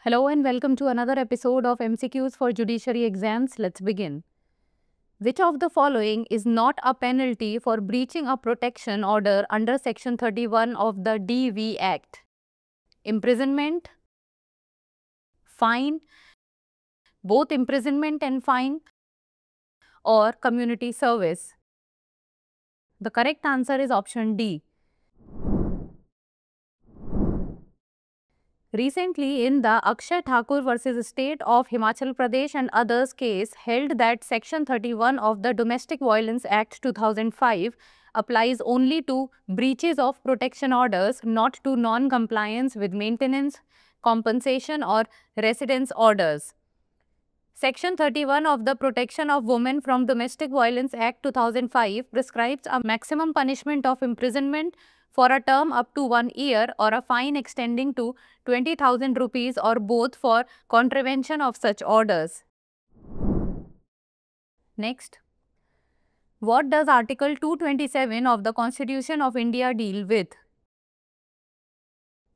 Hello and welcome to another episode of MCQs for Judiciary Exams. Let's begin. Which of the following is not a penalty for breaching a protection order under Section 31 of the DV Act? Imprisonment, fine, both imprisonment and fine, or community service? The correct answer is option D. Recently, in the Akshay Thakur versus State of Himachal Pradesh and others case held that Section 31 of the Domestic Violence Act 2005 applies only to breaches of protection orders, not to non-compliance with maintenance, compensation or residence orders. Section 31 of the Protection of Women from Domestic Violence Act 2005 prescribes a maximum punishment of imprisonment for a term up to 1 year or a fine extending to 20,000 rupees or both for contravention of such orders. Next, what does Article 227 of the Constitution of India deal with?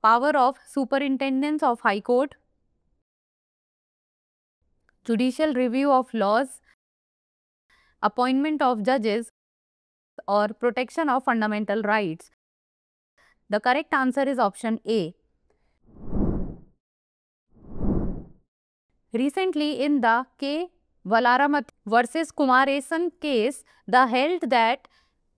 Power of superintendence of High Court, judicial review of laws, appointment of judges, or protection of fundamental rights. The correct answer is option A. Recently, in the K. Valaramat versus Kumaresan case, the held that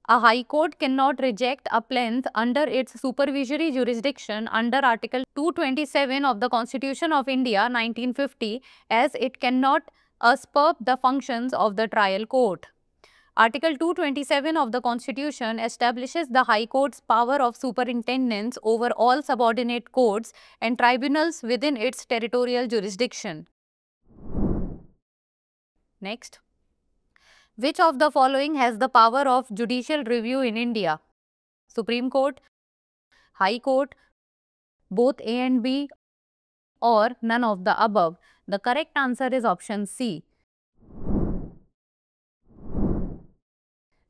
a High Court cannot reject a plaintiff under its supervisory jurisdiction under Article 227 of the Constitution of India 1950 as it cannot usurp the functions of the trial court. Article 227 of the Constitution establishes the High Court's power of superintendence over all subordinate courts and tribunals within its territorial jurisdiction. Next, which of the following has the power of judicial review in India? Supreme Court, High Court, both A and B, or none of the above? The correct answer is option C.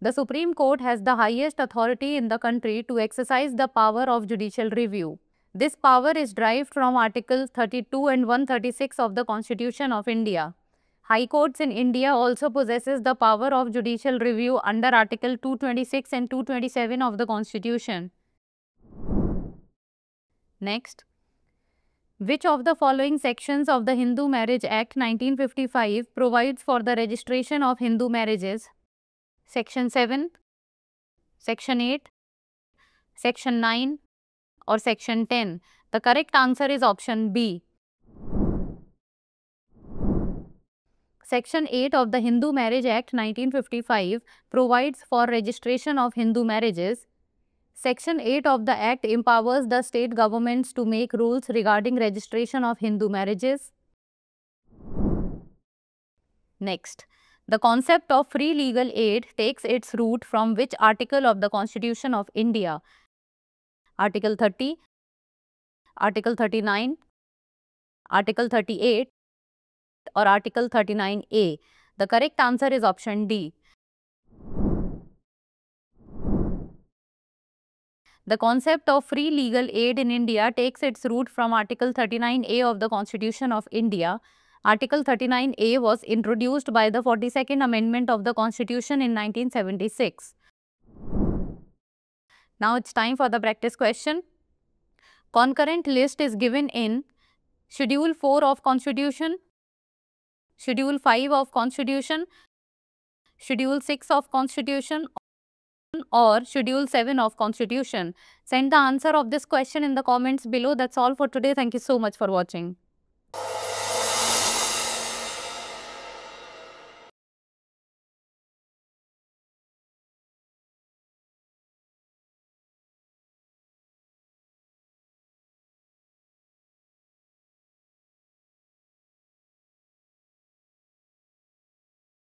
The Supreme Court has the highest authority in the country to exercise the power of judicial review. This power is derived from Articles 32 and 136 of the Constitution of India. High courts in India also possesses the power of judicial review under Article 226 and 227 of the Constitution. Next, which of the following sections of the Hindu Marriage Act 1955 provides for the registration of Hindu marriages? Section 7, Section 8, Section 9 or Section 10? The correct answer is option B. Section 8 of the Hindu Marriage Act 1955 provides for registration of Hindu marriages. Section 8 of the Act empowers the state governments to make rules regarding registration of Hindu marriages. Next, the concept of free legal aid takes its root from which article of the Constitution of India? Article 30, Article 39, Article 38 or Article 39A? The correct answer is option D. The concept of free legal aid in India takes its root from Article 39A of the Constitution of India. Article 39A was introduced by the 42nd Amendment of the Constitution in 1976. Now it's time for the practice question. Concurrent list is given in Schedule 4 of Constitution, Schedule 5 of Constitution, Schedule 6 of Constitution or Schedule 7 of Constitution. Send the answer of this question in the comments below. That's all for today. Thank you so much for watching.